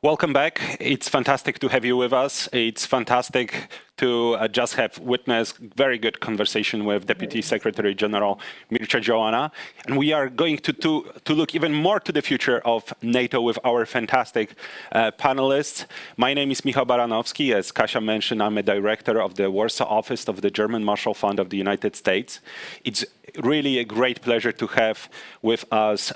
Welcome back. It's fantastic to have you with us. It's fantastic to just have witnessed very good conversation with Deputy Secretary General Mircea Joanna. And we are going to look even more to the future of NATO with our fantastic panelists. My name is Michał Baranowski. As Kasia mentioned, I'm a director of the Warsaw office of the German Marshall Fund of the United States. It's really a great pleasure to have with us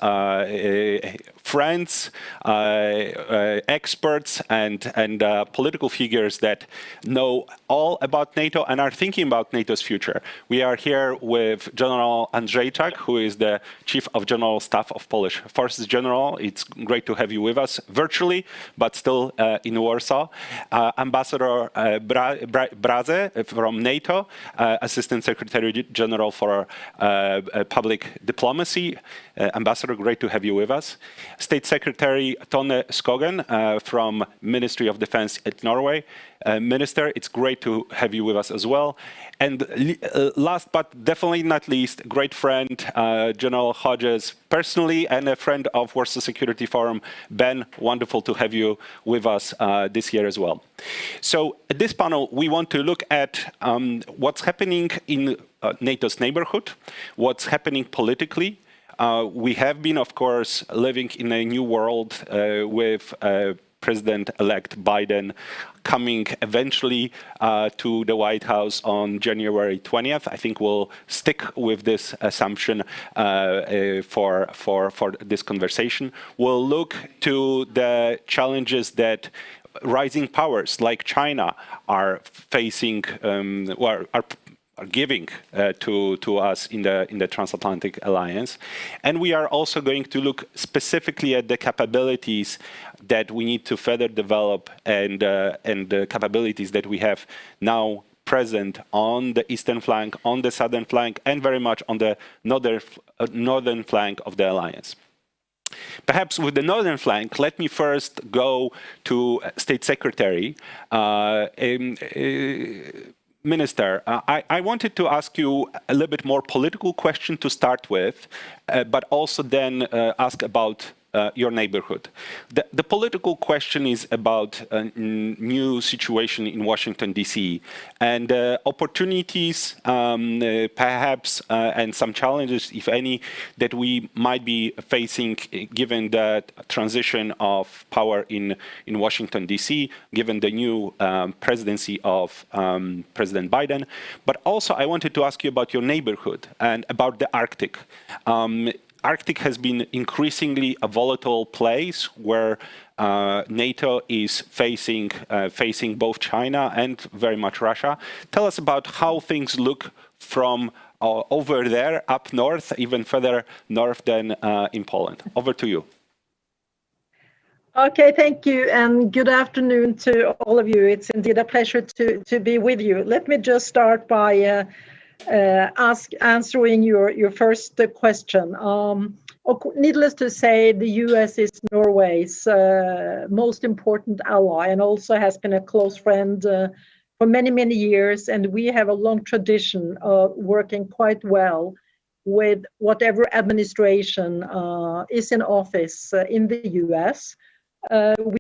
friends, experts, and political figures that know all about NATO and are thinking about NATO's future. We are here with General Andrzejczak, who is the Chief of General Staff of Polish Forces General. It's great to have you with us virtually, but still in Warsaw. Ambassador Braže from NATO, Assistant Secretary General for Public Diplomacy. Ambassador, great to have you with us. State Secretary Tone Skogen from Ministry of Defense at Norway. Minister, it's great to have you with us as well. And last but definitely not least, great friend, General Hodges, personally, and a friend of Warsaw Security Forum, Ben, wonderful to have you with us this year as well. So at this panel, we want to look at what's happening in NATO's neighborhood, what's happening politically. We have been, of course, living in a new world with President-elect Biden coming eventually to the White House on January 20th. I think we'll stick with this assumption for this conversation. We'll look to the challenges that rising powers like China are facing, are giving to us in the transatlantic alliance. And we are also going to look specifically at the capabilities that we need to further develop and the capabilities that we have now present on the eastern flank, on the southern flank, and very much on the northern flank of the alliance. Perhaps with the northern flank, let me first go to State Secretary. Minister, I wanted to ask you a little bit more political question to start with, but also then ask about your neighborhood. The political question is about a new situation in Washington, D.C. and opportunities, perhaps, and some challenges, if any, that we might be facing given the transition of power in Washington, D.C., given the new presidency of President Biden. But also, I wanted to ask you about your neighborhood and about the Arctic. Arctic has been increasingly a volatile place where NATO is facing both China and very much Russia. Tell us about how things look from over there, up north, even further north than in Poland. Over to you. Okay, thank you, and good afternoon to all of you. It's indeed a pleasure to be with you. Let me just start by answering your first question. Needless to say, the US is Norway's most important ally and also has been a close friend for many, many years. And we have a long tradition of working quite well with whatever administration is in office in the US.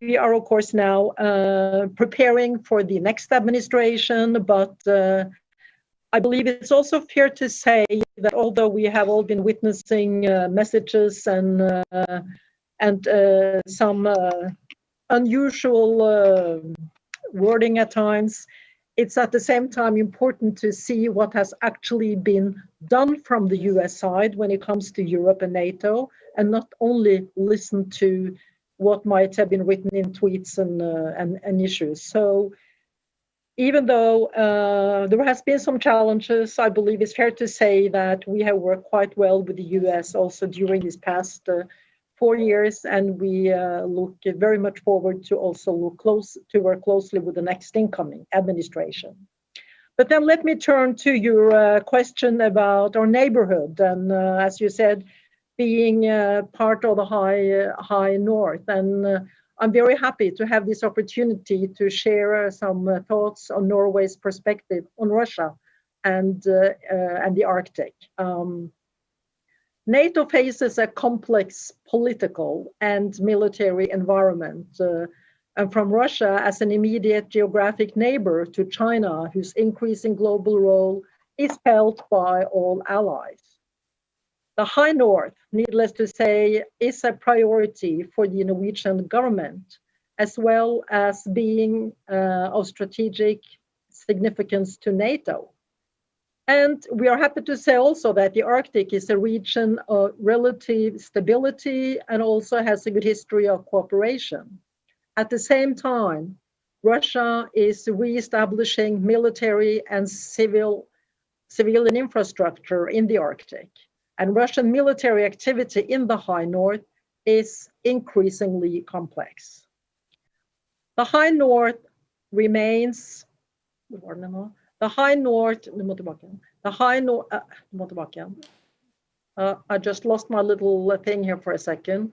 We are, of course, now preparing for the next administration, but I believe it's also fair to say that although we have all been witnessing messages and some unusual wording at times, it's at the same time important to see what has actually been done from the US side when it comes to Europe and NATO, and not only listen to what might have been written in tweets and issues. So even though there has been some challenges, I believe it's fair to say that we have worked quite well with the US also during these past 4 years, and we look very much forward to also work closely with the next incoming administration. But then let me turn to your question about our neighborhood, and as you said, being part of the high north, and I'm very happy to have this opportunity to share some thoughts on Norway's perspective on Russia and the Arctic. NATO faces a complex political and military environment and from Russia as an immediate geographic neighbor to China, whose increasing global role is felt by all allies. The High North, needless to say, is a priority for the Norwegian government, as well as being of strategic significance to NATO. And we are happy to say also that the Arctic is a region of relative stability and also has a good history of cooperation. At the same time, Russia is re-establishing military and civilian infrastructure in the Arctic, and Russian military activity in the High North is increasingly complex. The High North remains, I just lost my little thing here for a second.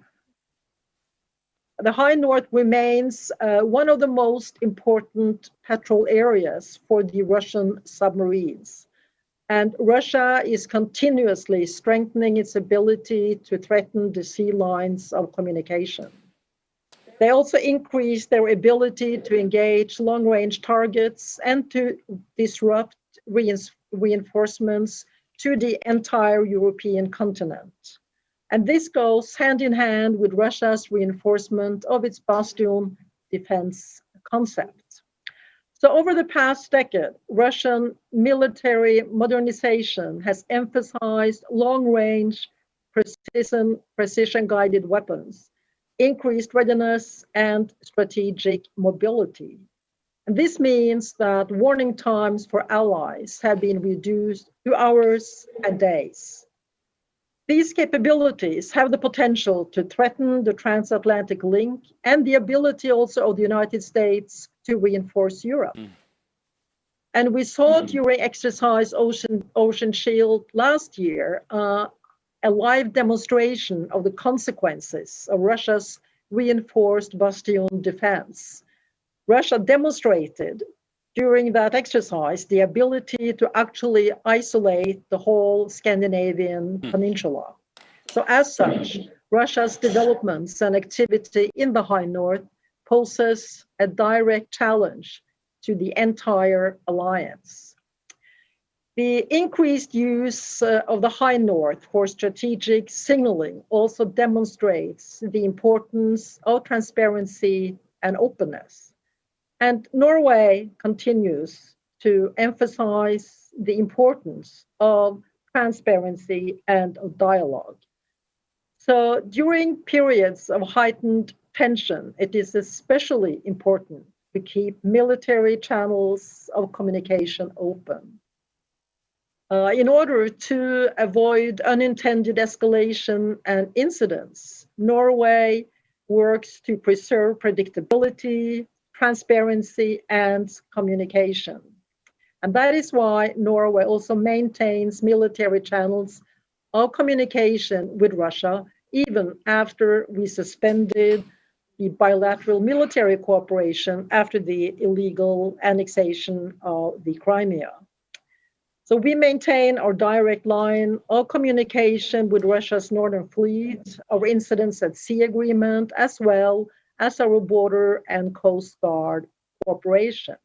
The High North remains one of the most important patrol areas for the Russian submarines. And Russia is continuously strengthening its ability to threaten the sea lines of communication. They also increase their ability to engage long-range targets and to disrupt reinforcements to the entire European continent. And this goes hand in hand with Russia's reinforcement of its bastion defense concept. So over the past decade, Russian military modernization has emphasized long-range precision-guided weapons, increased readiness, and strategic mobility. And this means that warning times for allies have been reduced to hours and days. These capabilities have the potential to threaten the transatlantic link and the ability also of the United States to reinforce Europe. And we saw during exercise Ocean Shield last year a live demonstration of the consequences of Russia's reinforced bastion defense. Russia demonstrated during that exercise the ability to actually isolate the whole Scandinavian peninsula. So as such, Russia's developments and activity in the High North poses a direct challenge to the entire alliance. The increased use of the High North for strategic signaling also demonstrates the importance of transparency and openness. And Norway continues to emphasize the importance of transparency and of dialogue. So during periods of heightened tension, it is especially important to keep military channels of communication open. In order to avoid unintended escalation and incidents, Norway works to preserve predictability, transparency, and communication. And that is why Norway also maintains military channels of communication with Russia, even after we suspended the bilateral military cooperation after the illegal annexation of the Crimea. So we maintain our direct line of communication with Russia's Northern Fleet, our incidents at sea agreement, as well as our border and coast guard cooperation.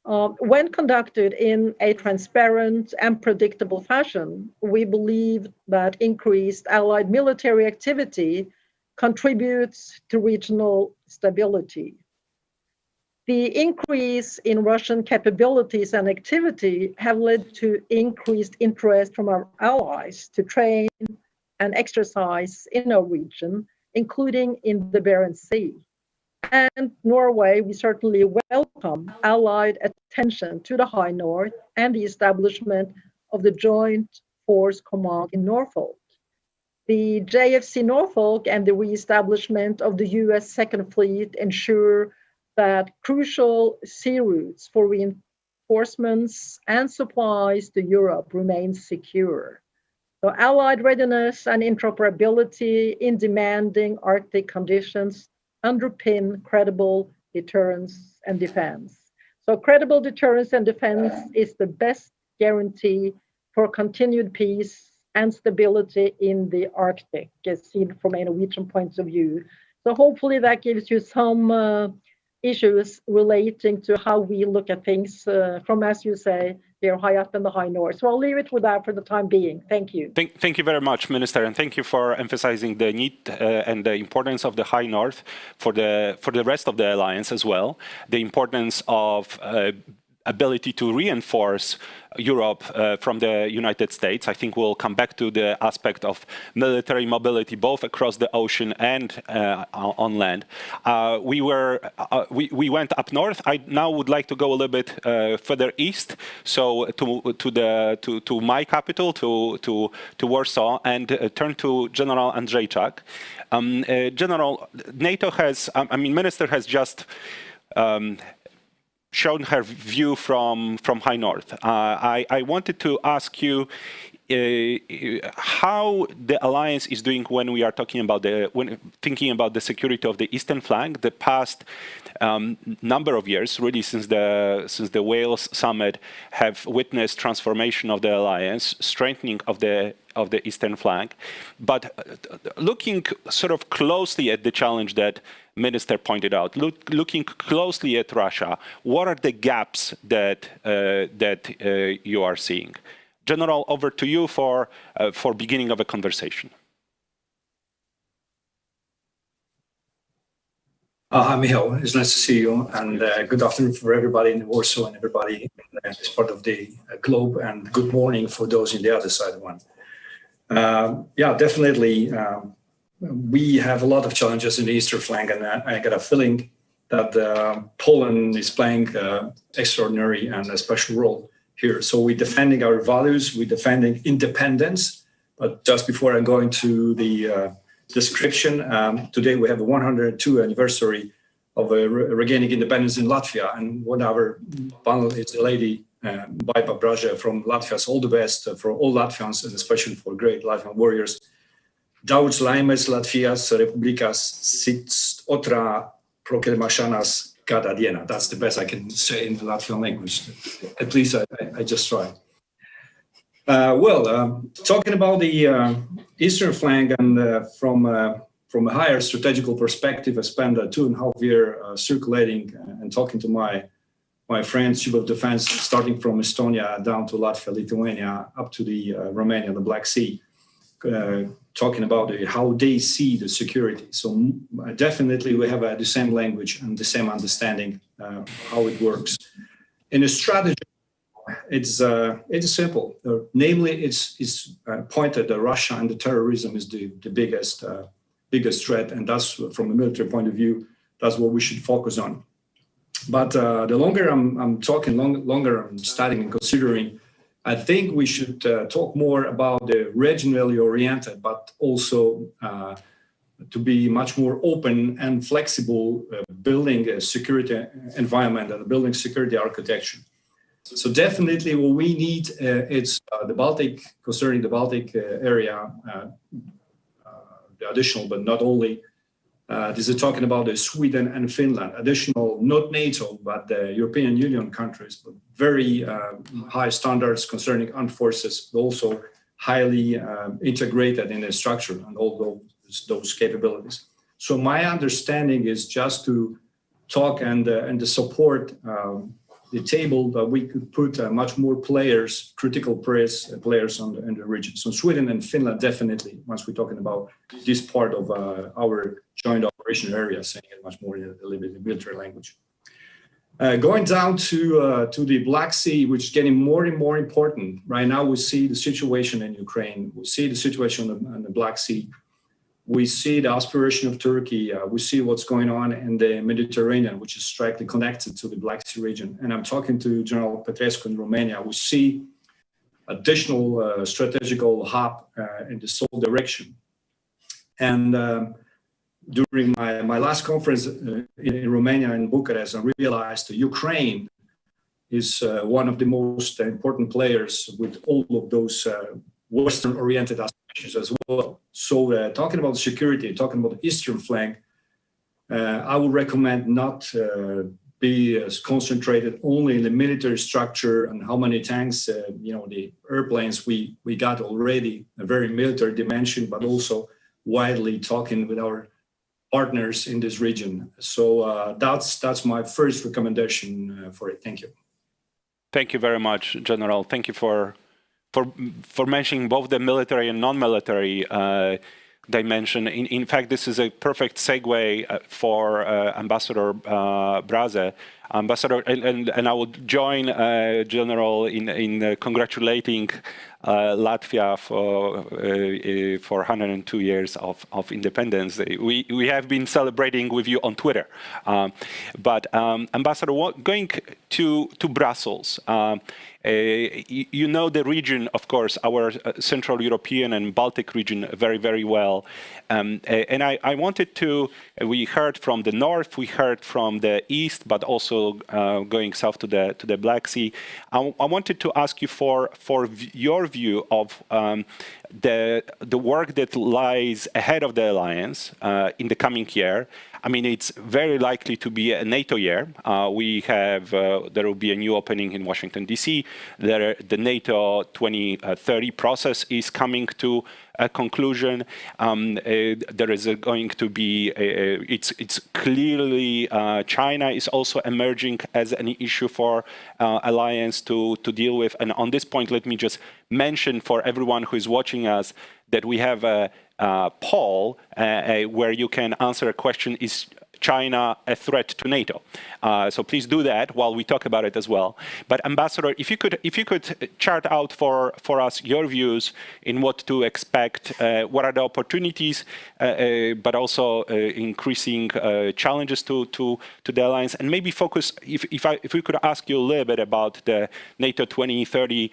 When conducted in a transparent and predictable fashion, we believe that increased Allied military activity contributes to regional stability. The increase in Russian capabilities and activity have led to increased interest from our allies to train and exercise in our region, including in the Barents Sea. And Norway, we certainly welcome Allied attention to the High North and the establishment of the Joint Force Command in Norfolk. The JFC Norfolk and the re-establishment of the US Second Fleet ensure that crucial sea routes for reinforcements and supplies to Europe remain secure. So Allied readiness and interoperability in demanding Arctic conditions underpin credible deterrence and defense. So credible deterrence and defense is the best guarantee for continued peace and stability in the Arctic, as seen from a Norwegian point of view. So hopefully that gives you some issues relating to how we look at things from, as you say, they're high up in the high north. So I'll leave it with that for the time being. Thank you. Thank you very much, Minister, and thank you for emphasizing the need and the importance of the high north for the rest of the alliance as well. The importance of ability to reinforce Europe from the United States. I think we'll come back to the aspect of military mobility, both across the ocean and on land. We went up north. I now would like to go a little bit further east, so to my capital, to Warsaw, and turn to General Andrzejczak. General, NATO has, Minister has just shown her view from high north. I wanted to ask you how the alliance is doing when we are talking about thinking about the security of the eastern flank. The past number of years, really since the Wales summit, have witnessed transformation of the alliance, strengthening of the eastern flank. But looking sort of closely at the challenge that Minister pointed out, looking closely at Russia, what are the gaps that you are seeing? General, over to you for beginning of a conversation. Hi, Michał. It's nice to see you, and good afternoon for everybody in Warsaw and everybody in this part of the globe, and good morning for those in the other side of one. Yeah, definitely. We have a lot of challenges in the eastern flank, and I got a feeling that Poland is playing extraordinary and a special role here. So we're defending our values, we're defending independence. But just before I go into the description, today we have the 102 anniversary of regaining independence in Latvia, and one of our panel is the lady Baiba Braže from Latvia. So all the best for all Latvians, and especially for great Latvian warriors. Daudz laimes Latvijas Republikas sits otrā proklamēšanas gada diena. That's the best I can say in the Latvian language. At least I just tried. Talking about the eastern flank, and from a higher strategical perspective, I spent 2.5 years circulating and talking to my friends, Chief of Defense, starting from Estonia down to Latvia, Lithuania, up to the Romania, the Black Sea. Talking about how they see the security. So definitely we have the same language and the same understanding how it works. In a strategy, it's simple. Namely, it's pointed that Russia and the terrorism is the biggest threat, and that's from a military point of view. That's what we should focus on. But the longer I'm talking, longer I'm studying and considering, I think we should talk more about the regionally oriented, but also to be much more open and flexible, building a security environment and building security architecture. So definitely what we need is the Baltic, concerning the Baltic area, the additional, but not only. This is talking about Sweden and Finland, additional, not NATO, but the European Union countries, but very high standards concerning armed forces, but also highly integrated in the structure and all those capabilities. So my understanding is just to talk and to support the table that we could put much more players, critical players in the region. So Sweden and Finland, definitely, once we're talking about this part of our joint operation area, saying it much more in a little bit in military language. Going down to the Black Sea, which is getting more and more important. Right now, we see the situation in Ukraine. We see the situation on the Black Sea. We see the aspiration of Turkey. We see what's going on in the Mediterranean, which is directly connected to the Black Sea region. And I'm talking to General Petrescu in Romania. We see additional strategical hub in the sole direction. And during my last conference in Romania, in Bucharest, I realized that Ukraine is one of the most important players with all of those Western-oriented aspirations as well. So talking about security, talking about the eastern flank, I would recommend not be as concentrated only in the military structure and how many tanks, the airplanes we got already, a very military dimension, but also widely talking with our partners in this region. So that's my first recommendation for it. Thank you. Thank you very much, General. Thank you for mentioning both the military and non-military dimension. In fact, this is a perfect segue for Ambassador Braže. Ambassador, and I would join General in congratulating Latvia for 102 years of independence. We have been celebrating with you on Twitter. But Ambassador, going to Brussels, you know the region, of course, our Central European and Baltic region very, very well. And I wanted to, we heard from the north, we heard from the east, but also going south to the Black Sea. I wanted to ask you for your view of the work that lies ahead of the alliance in the coming year. I mean, it's very likely to be a NATO year. There will be a new opening in Washington, D.C. The NATO 2030 process is coming to a conclusion. There is going to be, it's clearly China is also emerging as an issue for alliance to deal with. And on this point, let me just mention for everyone who is watching us that we have a poll where you can answer a question: is China a threat to NATO? So please do that while we talk about it as well. But Ambassador, if you could chart out for us your views in what to expect, what are the opportunities, but also increasing challenges to the alliance, and maybe focus, if we could ask you a little bit about the NATO 2030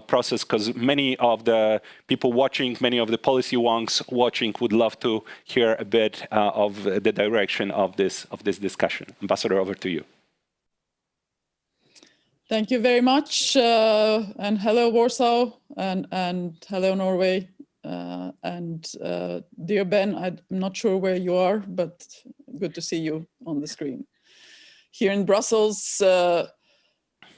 process, because many of the people watching, many of the policy wonks watching would love to hear a bit of the direction of this discussion. Ambassador, over to you. Thank you very much, and hello Warsaw, and hello Norway, and dear Ben, I'm not sure where you are, but good to see you on the screen. Here in Brussels,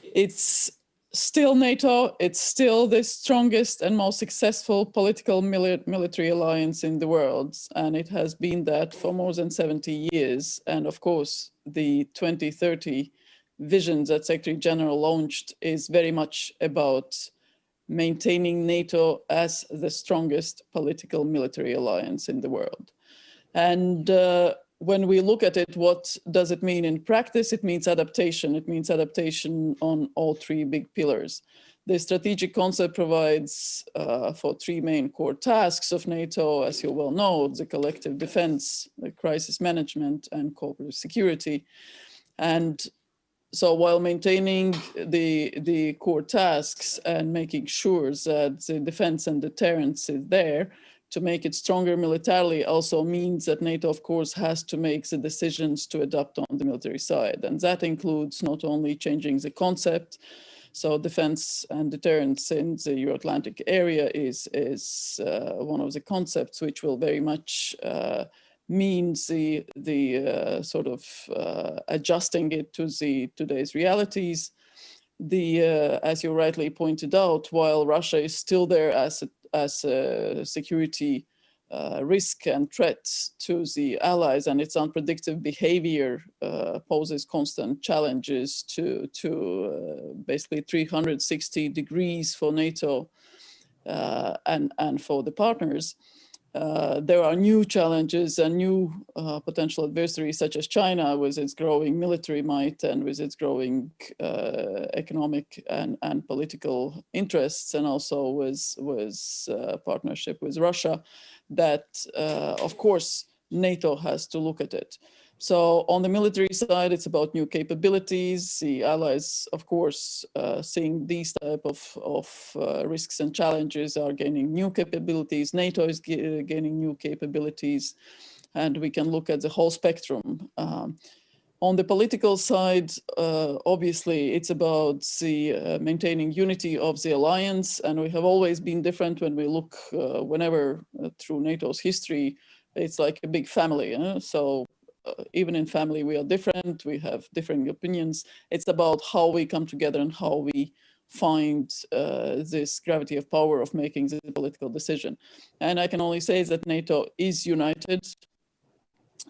it's still NATO, it's still the strongest and most successful political military alliance in the world, and it has been that for more than 70 years. And of course, the 2030 vision that Secretary General launched is very much about maintaining NATO as the strongest political military alliance in the world. And when we look at it, what does it mean in practice? It means adaptation. It means adaptation on all three big pillars. The strategic concept provides for three main core tasks of NATO, as you well know: the collective defense, the crisis management, and cooperative security. And so while maintaining the core tasks and making sure that the defense and deterrence is there, to make it stronger militarily also means that NATO, of course, has to make the decisions to adapt on the military side. And that includes not only changing the concept, so defense and deterrence in the Euro-Atlantic area is one of the concepts which will very much mean the sort of adjusting it to today's realities. As you rightly pointed out, while Russia is still there as a security risk and threat to the allies, and its unpredictable behavior poses constant challenges to basically 360 degrees for NATO and for the partners. There are new challenges and new potential adversaries, such as China, with its growing military might and with its growing economic and political interests, and also with partnership with Russia, that, of course, NATO has to look at it. So on the military side, it's about new capabilities. The allies, of course, seeing these type of risks and challenges, are gaining new capabilities. NATO is gaining new capabilities, and we can look at the whole spectrum. On the political side, obviously, it's about the maintaining unity of the alliance, and we have always been different when we look, whenever through NATO's history, it's like a big family. So even in family, we are different, we have differing opinions. It's about how we come together and how we find this gravity of power of making the political decision. And I can only say that NATO is united.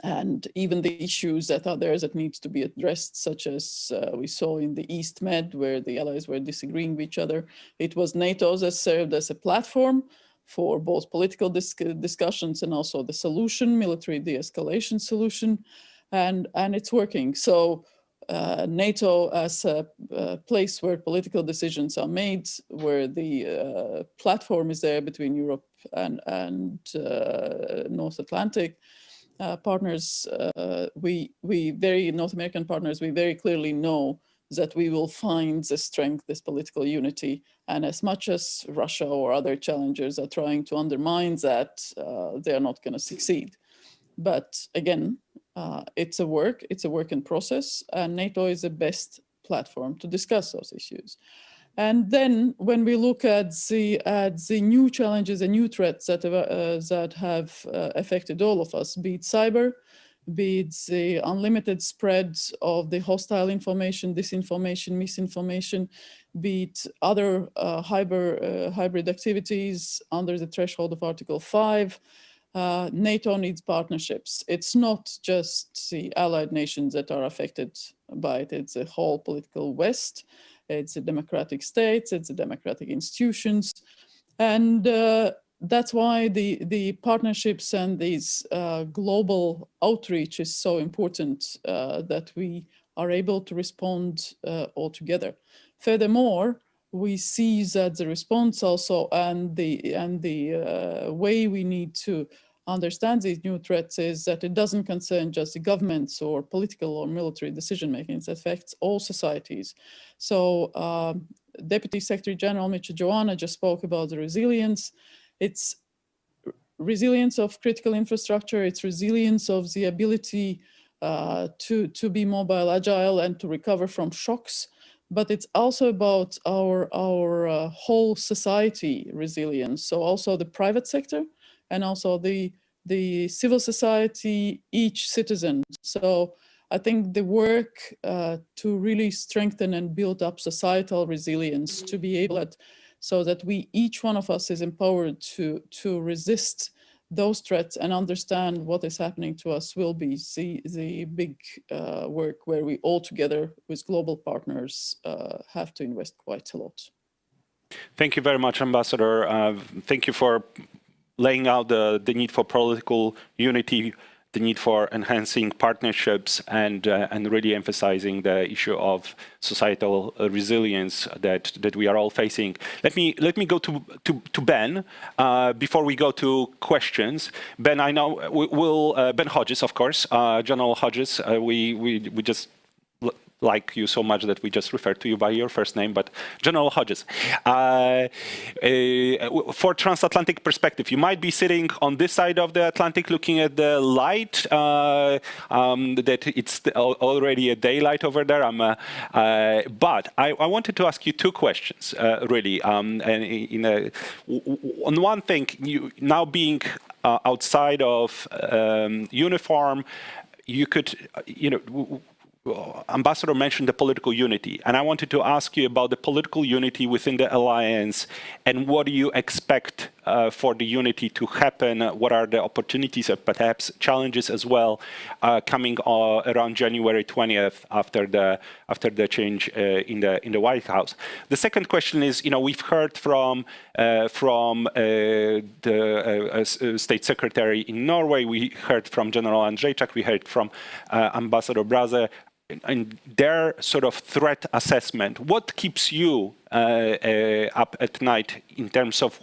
and even the issues that are there that needs to be addressed, such as we saw in the East Med, where the allies were disagreeing with each other. It was NATO that served as a platform for both political discussions and also the solution, military de-escalation solution, and it's working. So NATO as a place where political decisions are made, where the platform is there between Europe and North Atlantic partners, North American partners, we very clearly know that we will find the strength, this political unity. And as much as Russia or other challengers are trying to undermine that, they are not going to succeed. But again, it's a work in process, and NATO is the best platform to discuss those issues. And then when we look at the new challenges and new threats that have affected all of us, be it cyber, be it the unlimited spread of the hostile information, disinformation, misinformation, be it other hybrid activities under the threshold of Article 5, NATO needs partnerships. It's not just the allied nations that are affected by it, it's the whole political West, it's the democratic states, it's the democratic institutions. And that's why the partnerships and these global outreach is so important, that we are able to respond all together. Furthermore, we see that the response also and the way we need to understand these new threats is that it doesn't concern just the governments or political or military decision making, it affects all societies. So Deputy Secretary General Michał Joanna just spoke about the resilience. It's resilience of critical infrastructure, it's resilience of the ability to be mobile, agile, and to recover from shocks. But it's also about our whole society resilience. So also the private sector and also the civil society, each citizen. So I think the work to really strengthen and build up societal resilience, to be able to, so that each one of us is empowered to resist those threats and understand what is happening to us, will be the big work where we all together with global partners have to invest quite a lot. Thank you very much, Ambassador. Thank you for laying out the need for political unity, the need for enhancing partnerships, and really emphasizing the issue of societal resilience that we are all facing. Let me go to Ben before we go to questions. Ben, I know Ben Hodges, of course, General Hodges. We just like you so much that we just refer to you by your first name, but General Hodges. For transatlantic perspective, you might be sitting on this side of the Atlantic looking at the light, that it's already a daylight over there. But I wanted to ask you two questions, really. On one thing, you now being outside of uniform, you could, Ambassador mentioned the political unity, and I wanted to ask you about the political unity within the alliance and what do you expect for the unity to happen? What are the opportunities and perhaps challenges as well coming around January 20th after the change in the White House? The second question is, we've heard from the State Secretary in Norway, we heard from General Andrzejczak, we heard from Ambassador Braže, and their sort of threat assessment. What keeps you up at night in terms of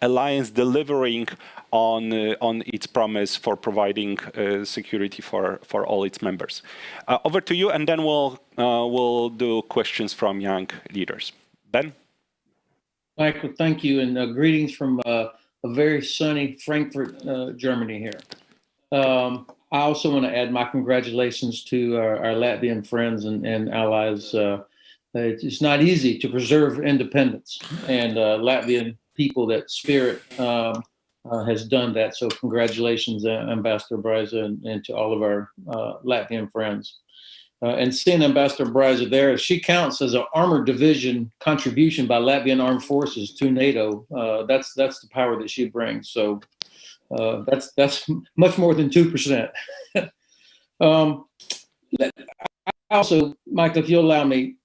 alliance delivering on its promise for providing security for all its members? Over to you, and then we'll do questions from young leaders. Ben? Michael, thank you, and greetings from a very sunny Frankfurt, Germany here. I also want to add my congratulations to our Latvian friends and allies. It's not easy to preserve independence, and Latvian people, that spirit has done that. So congratulations, Ambassador Braže, and to all of our Latvian friends. And seeing Ambassador Braže there, she counts as an armored division contribution by Latvian armed forces to NATO. That's the power that she brings. So That's much more than 2%. Also, Michael, if you'll allow me,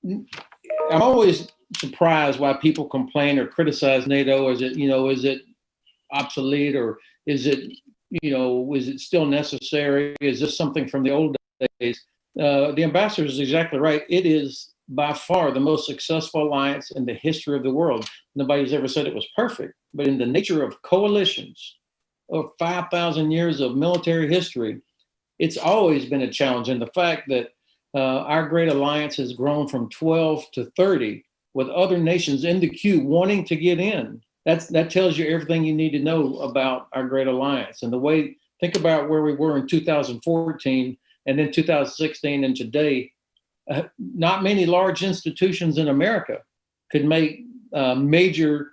I'm always surprised why people complain or criticize NATO. Is it obsolete, or is it still necessary? Is this something from the old days? The ambassador is exactly right. It is by far the most successful alliance in the history of the world. Nobody's ever said it was perfect, but in the nature of coalitions of 5,000 years of military history, it's always been a challenge. And the fact that our great alliance has grown from 12 to 30 with other nations in the queue wanting to get in, that tells you everything you need to know about our great alliance. And the way, think about where we were in 2014 and then 2016 and today. Not many large institutions in America could make major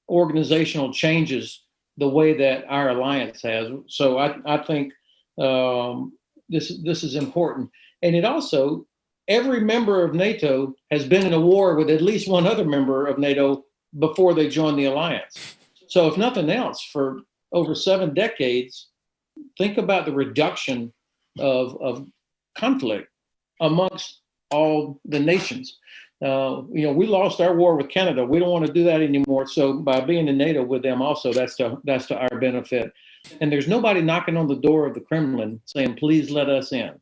organizational changes the way that our alliance has. So I think this is important. And it also, every member of NATO has been in a war with at least one other member of NATO before they joined the alliance. So if nothing else, for over 7 decades, think about the reduction of conflict amongst all the nations. We lost our war with Canada. We don't want to do that anymore. So by being in NATO with them also, that's to our benefit. And there's nobody knocking on the door of the Kremlin saying, please let us in.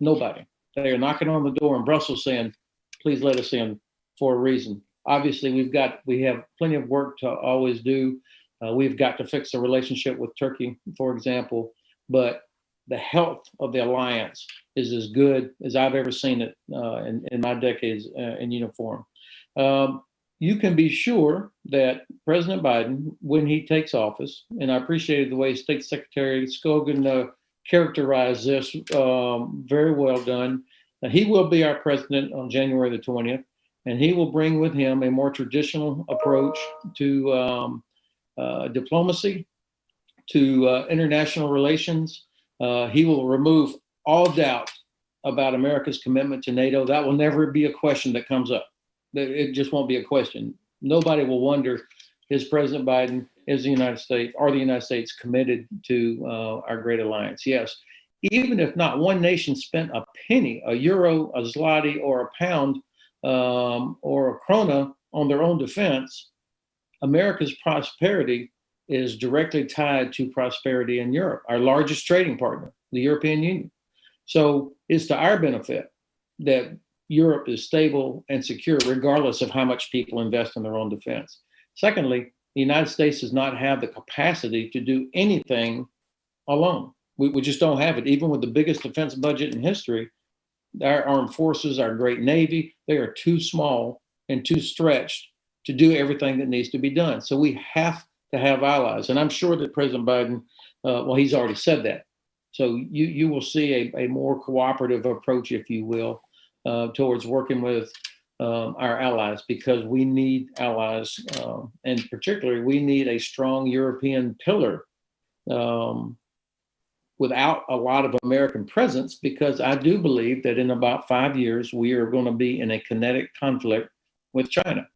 Nobody. They are knocking on the door in Brussels saying, please let us in for a reason. Obviously, we have plenty of work to always do. We've got to fix the relationship with Turkey, for example, but the health of the alliance is as good as I've ever seen it in my decades in uniform. You can be sure that President Biden, when he takes office, and I appreciated the way State Secretary Skogen characterized this, very well done. He will be our president on January the 20th, and he will bring with him a more traditional approach to diplomacy, to international relations. He will remove all doubt about America's commitment to NATO. That will never be a question that comes up. It just won't be a question. Nobody will wonder, is President Biden, is the United States committed to our great alliance? Yes. Even if not one nation spent a penny, a euro, a zloty, or a pound, or a krona on their own defense, America's prosperity is directly tied to prosperity in Europe, our largest trading partner, the European Union. So it's to our benefit that Europe is stable and secure, regardless of how much people invest in their own defense. Secondly, the United States does not have the capacity to do anything alone. We just don't have it. Even with the biggest defense budget in history, our armed forces, our great Navy, they are too small and too stretched to do everything that needs to be done. So we have to have allies. And I'm sure that President Biden, he's already said that. So you will see a more cooperative approach, if you will, towards working with our allies, because we need allies, and particularly we need a strong European pillar without a lot of American presence, because I do believe that in about 5 years, we are going to be in a kinetic conflict with China.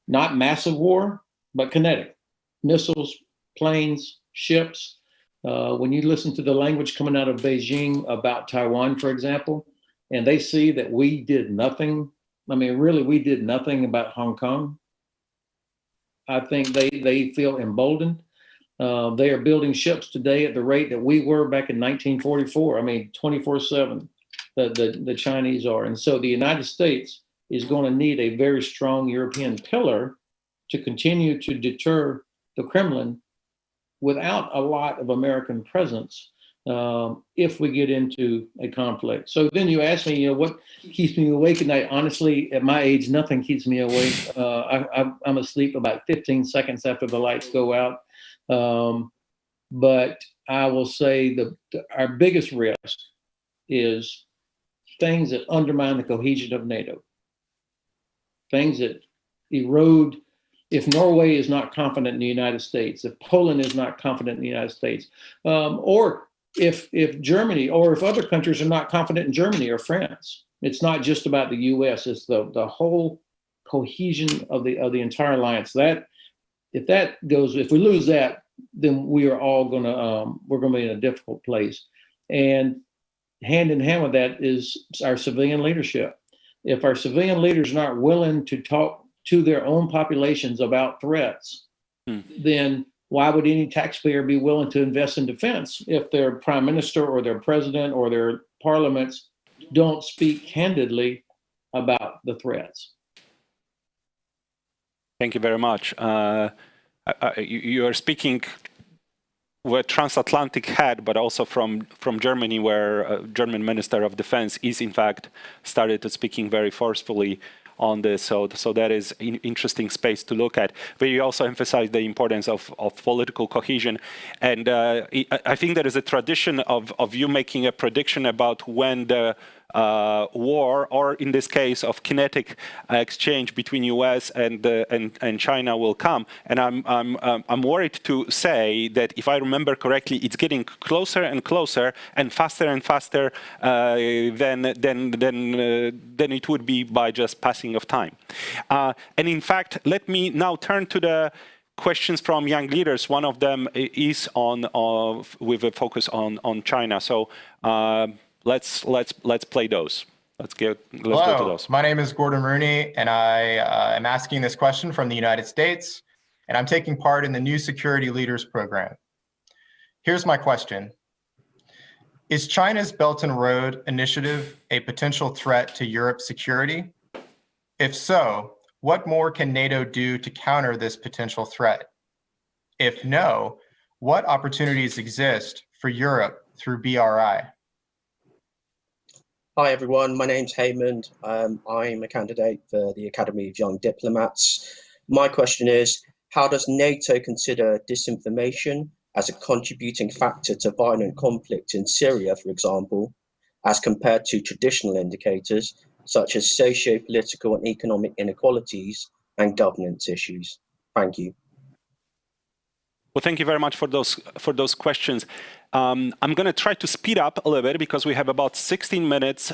Not massive war, but kinetic. Missiles, planes, ships. When you listen to the language coming out of Beijing about Taiwan, for example, and they see that we did nothing, we did nothing about Hong Kong, I think they feel emboldened. They are building ships today at the rate that we were back in 1944. 24/7, the Chinese are. And so the United States is going to need a very strong European pillar to continue to deter the Kremlin without a lot of American presence if we get into a conflict. So then you ask me, what keeps me awake at night? Honestly, at my age, nothing keeps me awake. I'm asleep about 15 seconds after the lights go out. But I will say our biggest risk is things that undermine the cohesion of NATO, things that erode. If Norway is not confident in the United States, if Poland is not confident in the United States, or if Germany, or if other countries are not confident in Germany or France, it's not just about the U.S. It's the whole cohesion of the entire alliance. If we lose that, then we are all we're gonna be in a difficult place. And hand in hand with that is our civilian leadership. If our civilian leaders aren't willing to talk to their own populations about threats, then why would any taxpayer be willing to invest in defense if their prime minister or their president or their parliaments don't speak candidly about the threats? Thank you very much. You are speaking with transatlantic head, but also from Germany, where German Minister of Defense is in fact started speaking very forcefully on this. So that is an interesting space to look at. But you also emphasize the importance of political cohesion. And I think there is a tradition of you making a prediction about when the war, or in this case of kinetic exchange between US and China will come. And I'm worried to say that if I remember correctly, it's getting closer and closer and faster than it would be by just passing of time. And in fact, let me now turn to the questions from young leaders. One of them is with a focus on China. So let's play those. Let's go to those. My name is Gordon Rooney, and I am asking this question from the United States, and I'm taking part in the New Security Leaders Program. Here's my question. Is China's Belt and Road Initiative a potential threat to Europe's security? If so, what more can NATO do to counter this potential threat? If no, what opportunities exist for Europe through BRI? Hi everyone, my name's Haymond. I'm a candidate for the Academy of Young Diplomats. My question is, how does NATO consider disinformation as a contributing factor to violent conflict in Syria, for example, as compared to traditional indicators such as socio-political and economic inequalities and governance issues? Thank you. Well, thank you very much for those questions. I'm going to try to speed up a little bit because we have about 16 minutes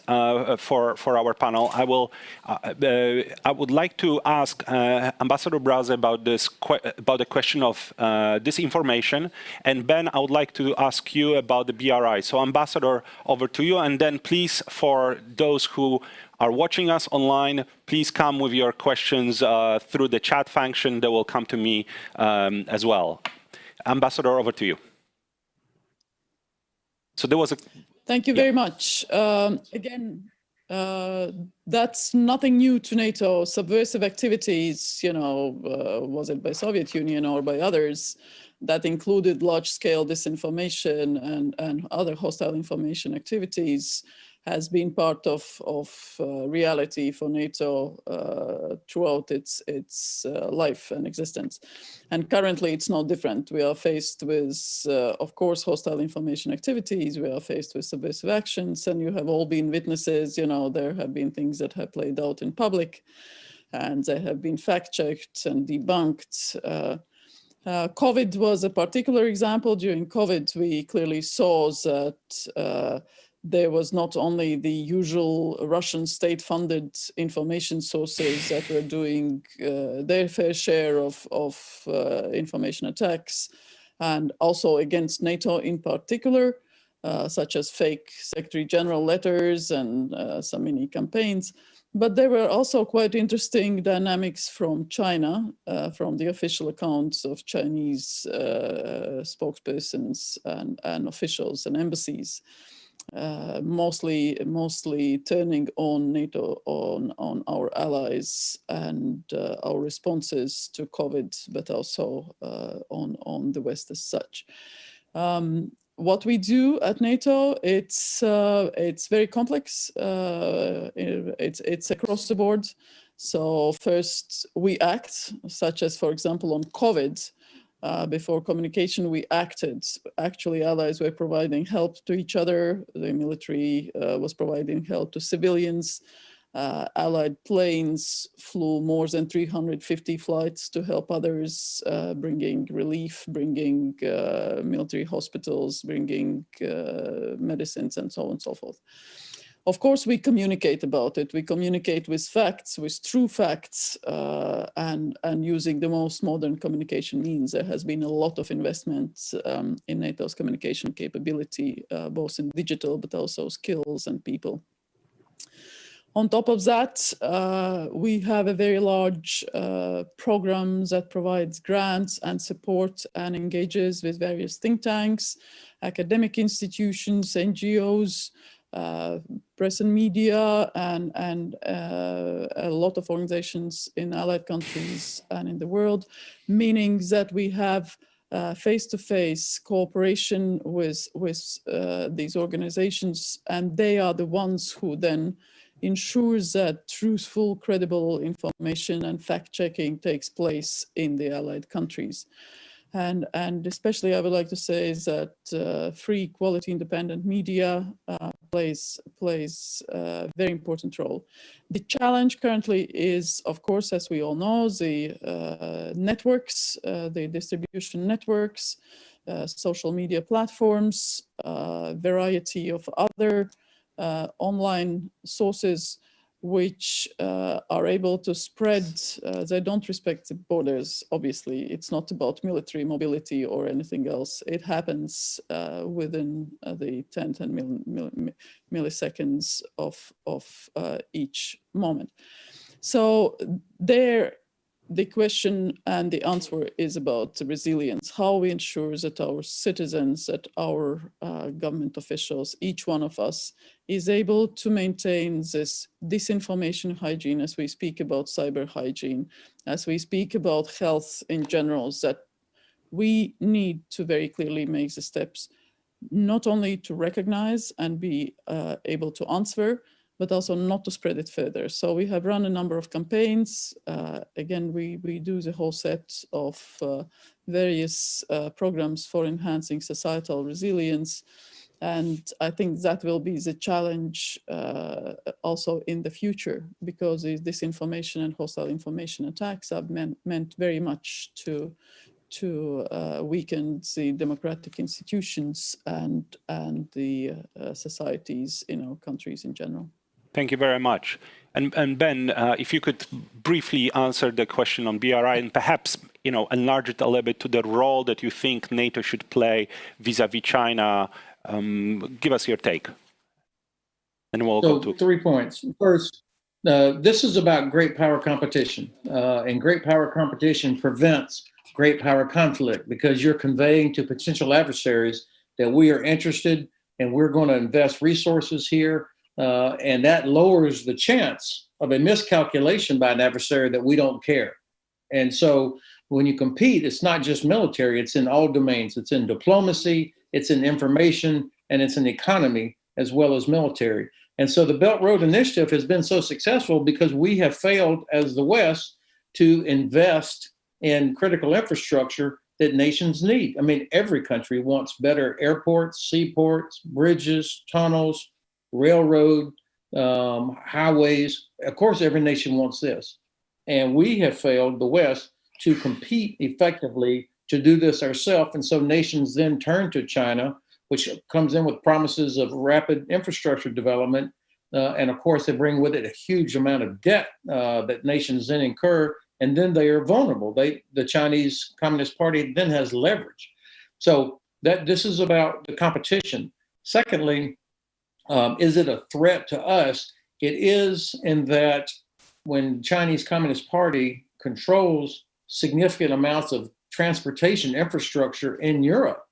for our panel. I would like to ask Ambassador Braže about the question of disinformation, and Ben, I would like to ask you about the BRI. So, Ambassador, over to you, and then please, for those who are watching us online, please come with your questions through the chat function. That will come to me as well. Ambassador, over to you. So there was a... Thank you very much. Again, that's nothing new to NATO. Subversive activities, was it by Soviet Union or by others, that included large-scale disinformation and other hostile information activities, has been part of reality for NATO throughout its life and existence. And currently it's no different. We are faced with, of course, hostile information activities. We are faced with subversive actions, and you have all been witnesses. There have been things that have played out in public, and they have been fact-checked and debunked. COVID was a particular example. During COVID, we clearly saw that there was not only the usual Russian state-funded information sources that were doing their fair share of information attacks, and also against NATO in particular, such as fake Secretary General letters and some mini campaigns. But there were also quite interesting dynamics from China, from the official accounts of Chinese spokespersons and officials and embassies. Mostly turning on NATO, on our allies and our responses to COVID, but also on the West as such. What we do at NATO, it's very complex. It's across the board. So first we act, such as, for example, on COVID. Before communication, we acted. Actually, allies were providing help to each other. The military was providing help to civilians. Allied planes flew more than 350 flights to help others, bringing relief, bringing military hospitals, bringing medicines, and so on and so forth. Of course, we communicate about it. We communicate with facts, with true facts, and using the most modern communication means. There has been a lot of investment in NATO's communication capability, both in digital, but also skills and people. On top of that, we have a very large program that provides grants and support and engages with various think tanks, academic institutions, NGOs, press and media, and a lot of organizations in allied countries and in the world, meaning that we have face-to-face cooperation with these organizations, and they are the ones who then ensures that truthful, credible information and fact-checking takes place in the allied countries. And especially I would like to say is that free, quality, independent media plays a very important role. The challenge currently is, of course, as we all know, the networks, the distribution networks, social media platforms, variety of other online sources which are able to spread. They don't respect the borders, obviously. It's not about military mobility or anything else. It happens within the 10 milliseconds of each moment. So there, the question and the answer is about resilience, how we ensure that our citizens, that our government officials, each one of us is able to maintain this disinformation hygiene as we speak about cyber hygiene, as we speak about health in general, that we need to very clearly make the steps, not only to recognize and be able to answer, but also not to spread it further. So we have run a number of campaigns. Again, we do the whole set of various programs for enhancing societal resilience. And I think that will be the challenge also in the future, because disinformation and hostile information attacks have meant very much to weaken the democratic institutions and the societies in our countries in general. Thank you very much. And Ben, if you could briefly answer the question on BRI and perhaps enlarge it a little bit to the role that you think NATO should play vis-a-vis China. Give us your take. And we'll go to 3 points. First, this is about great power competition. And great power competition prevents great power conflict, because you're conveying to potential adversaries that we are interested and we're going to invest resources here. And that lowers the chance of a miscalculation by an adversary that we don't care. And so when you compete, it's not just military, it's in all domains. It's in diplomacy, it's in information, and it's in economy as well as military. And so the Belt Road Initiative has been so successful because we have failed as the West to invest in critical infrastructure that nations need. I mean, every country wants better airports, seaports, bridges, tunnels, railroad, highways. Of course, every nation wants this. And we have failed, the West, to compete effectively to do this ourselves. And so nations then turn to China, which comes in with promises of rapid infrastructure development. And of course, they bring with it a huge amount of debt that nations then incur. And then they are vulnerable. The Chinese Communist Party then has leverage. So this is about the competition. Secondly, is it a threat to us? It is, in that when Chinese Communist Party controls significant amounts of transportation infrastructure in Europe,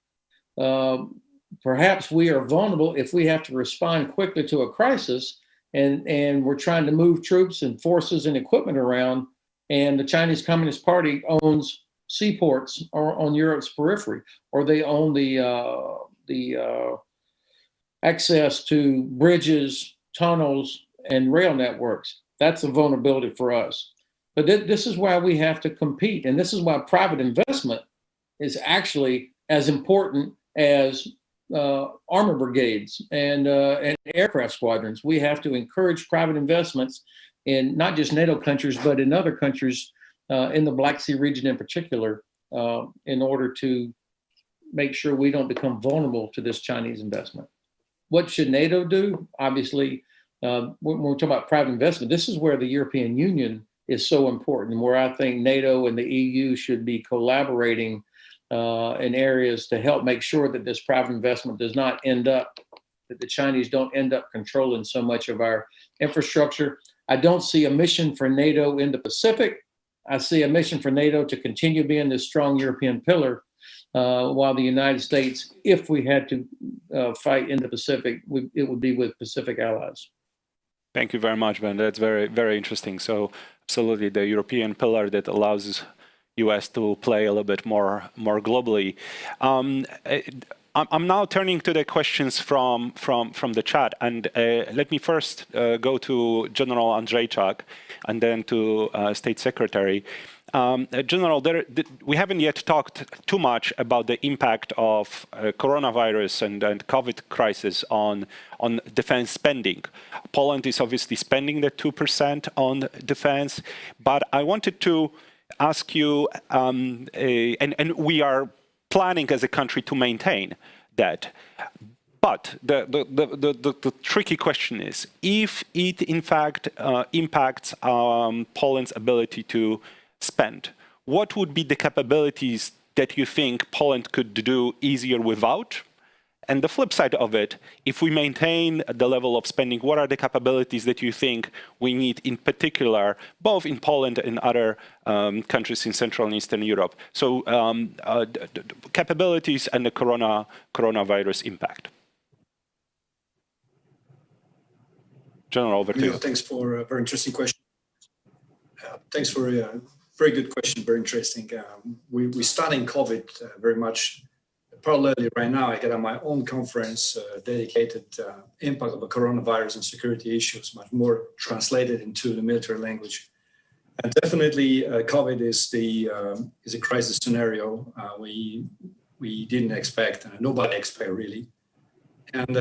perhaps we are vulnerable if we have to respond quickly to a crisis and we're trying to move troops and forces and equipment around, and the Chinese Communist Party owns seaports on Europe's periphery, or they own the access to bridges, tunnels, and rail networks. That's a vulnerability for us. But this is why we have to compete. And this is why private investment is actually as important as armor brigades and aircraft squadrons. We have to encourage private investments in not just NATO countries, but in other countries in the Black Sea region in particular, in order to make sure we don't become vulnerable to this Chinese investment. What should NATO do? Obviously, when we talk about private investment, this is where the European Union is so important, and where I think NATO and the EU should be collaborating in areas to help make sure that this private investment does not end up, that the Chinese don't end up controlling so much of our infrastructure. I don't see a mission for NATO in the Pacific. I see a mission for NATO to continue being this strong European pillar, while the United States, if we had to fight in the Pacific, it would be with Pacific allies. Thank you very much, Ben. That's very, very interesting. So absolutely the European pillar that allows US to play a little bit more globally. I'm now turning to the questions from the chat, and let me first go to General Andrzejczak and then to State Secretary. General, we haven't yet talked too much about the impact of coronavirus and COVID crisis on defense spending. Poland is obviously spending the 2% on defense, but I wanted to ask you, and we are planning as a country to maintain that. But the tricky question is, if it in fact impacts Poland's ability to spend, what would be the capabilities that you think Poland could do easier without? And the flip side of it, if we maintain the level of spending, what are the capabilities that you think we need in particular, both in Poland and other countries in Central and Eastern Europe? So capabilities and the coronavirus impact. General, over to you. Thanks for a very interesting question. Thanks for a very good question, very interesting. We're studying COVID very much. Parallelly, right now, I get on my own conference dedicated impact of the coronavirus and security issues, much more translated into the military language. And definitely, COVID is a crisis scenario we didn't expect, nobody expect really. And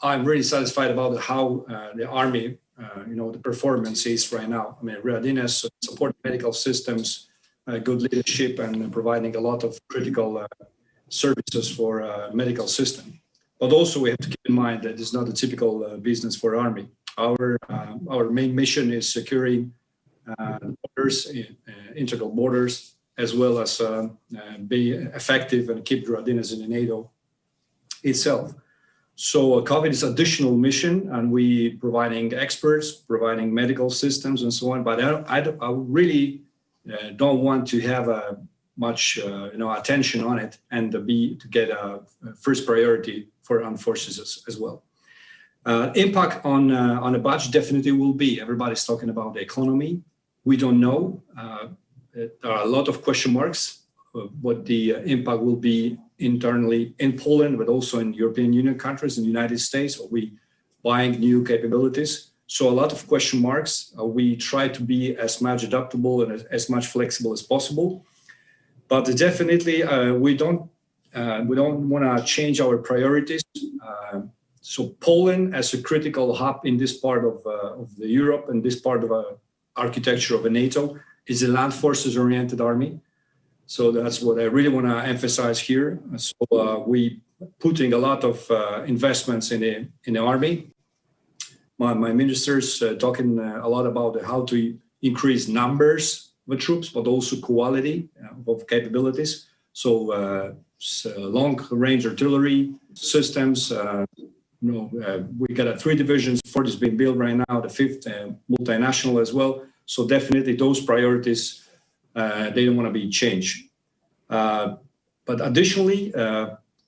I'm really satisfied about how the Army, the performance is right now. I mean, readiness, support medical systems, good leadership, and providing a lot of critical services for medical system. But also we have to keep in mind that it's not a typical business for Army. Our main mission is securing borders, integral borders, as well as be effective and keep readiness in the NATO itself. So COVID is additional mission, and we providing experts, providing medical systems and so on. But I really don't want to have much attention on it and to get a first priority for armed forces as well. Impact on the budget definitely will be. Everybody's talking about the economy. We don't know. There are a lot of question marks what the impact will be internally in Poland, but also in European Union countries, in the United States. Are we buying new capabilities? So a lot of question marks. We try to be as much adaptable and as much flexible as possible. But definitely, we don't want to change our priorities. So Poland, as a critical hub in this part of the Europe and this part of architecture of a NATO, is a land forces oriented army. So that's what I really want to emphasize here. So we putting a lot of investments in the army. My ministers talking a lot about how to increase numbers of troops, but also quality of capabilities. So long-range artillery systems. We got 3 divisions. 4th is being built right now. The 5th multinational as well. So definitely those priorities they don't want to be changed. But additionally,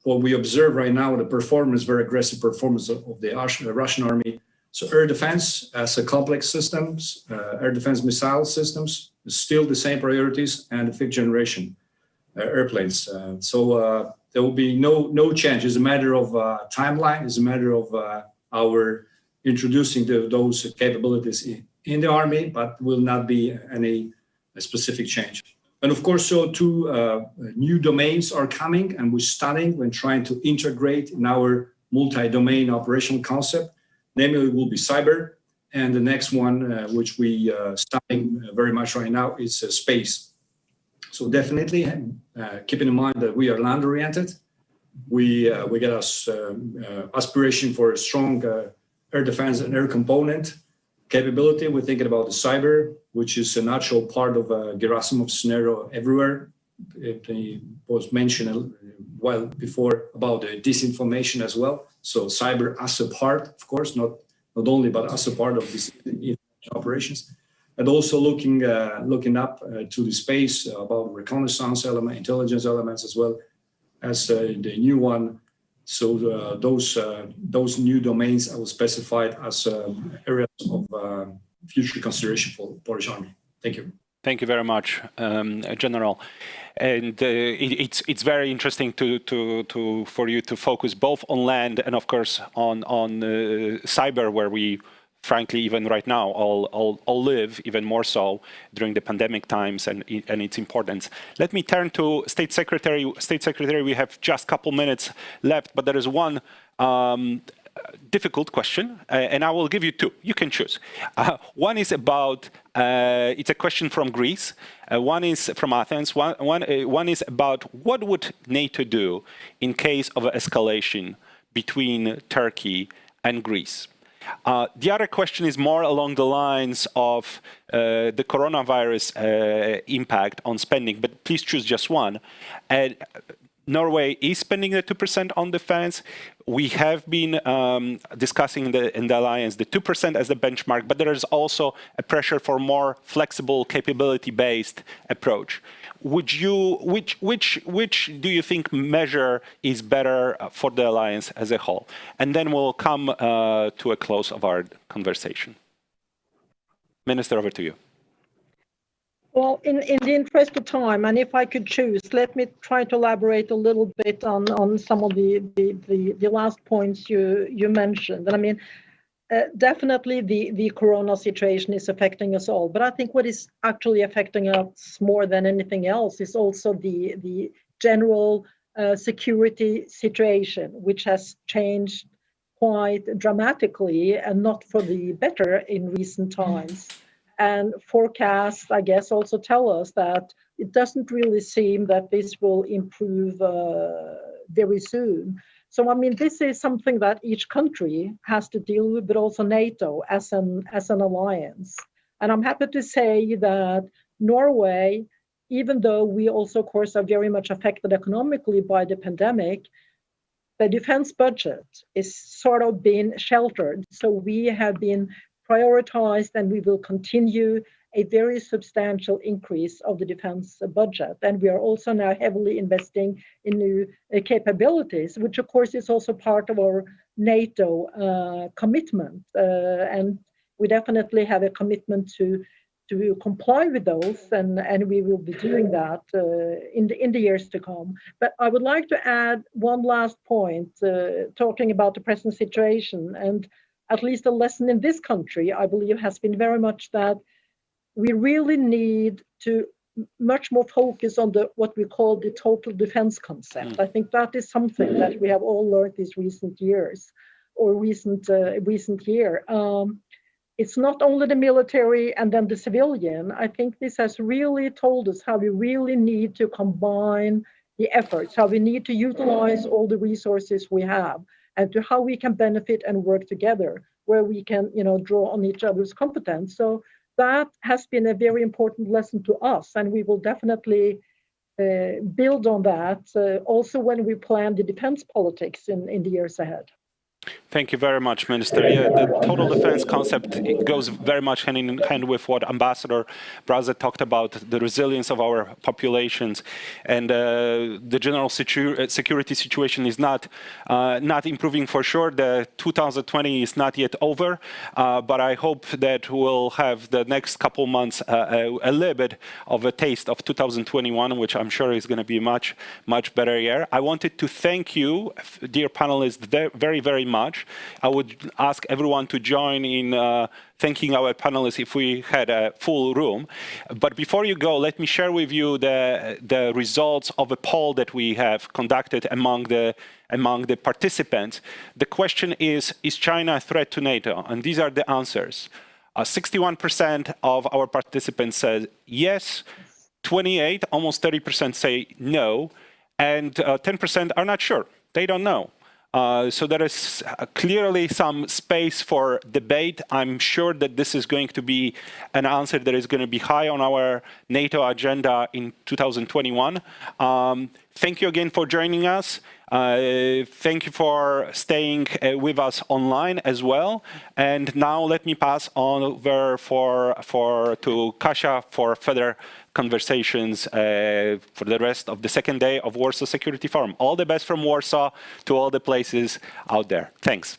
what we observe right now, the performance, very aggressive performance of the Russian army. So air defense as a complex systems, air defense missile systems, still the same priorities, and the 5th generation airplanes. So there will be no change. It's a matter of timeline. It's a matter of our introducing those capabilities in the army, but will not be any specific change. And of course, so 2 new domains are coming, and we're studying when trying to integrate in our multi-domain operational concept. Namely, it will be cyber, and the next one, which we studying very much right now, is space. So definitely, keeping in mind that we are land-oriented, we get us aspiration for a strong air defense and air component capability. We're thinking about the cyber, which is a natural part of a Gerasimov scenario everywhere. It was mentioned a while before about the disinformation as well. So cyber as a part, of course, not only, but as a part of these operations. And also looking up to the space about reconnaissance element, intelligence elements as well as the new one. So those new domains I will specify as areas of future consideration for Polish Army. Thank you. Thank you very much, General. And it's very interesting for you to focus both on land and, of course, on cyber, where we, frankly, even right now, all live, even more so during the pandemic times and its importance. Let me turn to State Secretary. State Secretary, we have just a couple minutes left, but there is one difficult question, and I will give you two. You can choose. One is about, it's a question from Greece. One is from Athens. One is about what would NATO do in case of escalation between Turkey and Greece. The other question is more along the lines of the coronavirus impact on spending, but please choose just one. Norway is spending the 2% on defense. We have been discussing in the alliance the 2% as the benchmark, but there is also a pressure for more flexible, capability-based approach. Which do you think measure is better for the alliance as a whole? And then we'll come to a close of our conversation. Minister, over to you. Well, in the interest of time, and if I could choose, let me try to elaborate a little bit on some of the last points you mentioned. And I mean, definitely the corona situation is affecting us all, but I think what is actually affecting us more than anything else is also the general security situation, which has changed quite dramatically and not for the better in recent times. And forecasts, I guess, also tell us that it doesn't really seem that this will improve very soon. So, I mean, this is something that each country has to deal with, but also NATO as an alliance. And I'm happy to say that Norway, even though we also, of course, are very much affected economically by the pandemic, the defense budget is sort of been sheltered. So we have been prioritized, and we will continue a very substantial increase of the defense budget. And we are also now heavily investing in new capabilities, which of course is also part of our NATO commitment. And we definitely have a commitment to comply with those, and we will be doing that in the years to come. But I would like to add one last point, talking about the present situation. And at least a lesson in this country, I believe, has been very much that we really need to much more focus on what we call the total defense concept. I think that is something that we have all learned these recent years or recent year. It's not only the military and then the civilian. I think this has really told us how we really need to combine the efforts, how we need to utilize all the resources we have, and to how we can benefit and work together, where we can, draw on each other's competence. So that has been a very important lesson to us, and we will definitely build on that also when we plan the defense politics in the years ahead. Thank you very much, Minister. Yeah, the total defense concept, it goes very much hand in hand with what Ambassador Braže talked about, the resilience of our populations, and the general security situation is not improving for sure. The 2020 is not yet over, but I hope that we'll have the next couple months a little bit of a taste of 2021, which I'm sure is going to be much better year. I wanted to thank you, dear panelists, very, very much. I would ask everyone to join in thanking our panelists if we had a full room. But before you go, let me share with you the results of a poll that we have conducted among the participants. The question is China a threat to NATO? And these are the answers. 61% of our participants said yes, 28, almost 30% say no, and 10% are not sure. They don't know. So there is clearly some space for debate. I'm sure that this is going to be an answer that is going to be high on our NATO agenda in 2021. Thank you again for joining us. Thank you for staying with us online as well. And now let me pass on over to Kasia for further conversations for the rest of the second day of Warsaw Security Forum. All the best from Warsaw to all the places out there. Thanks.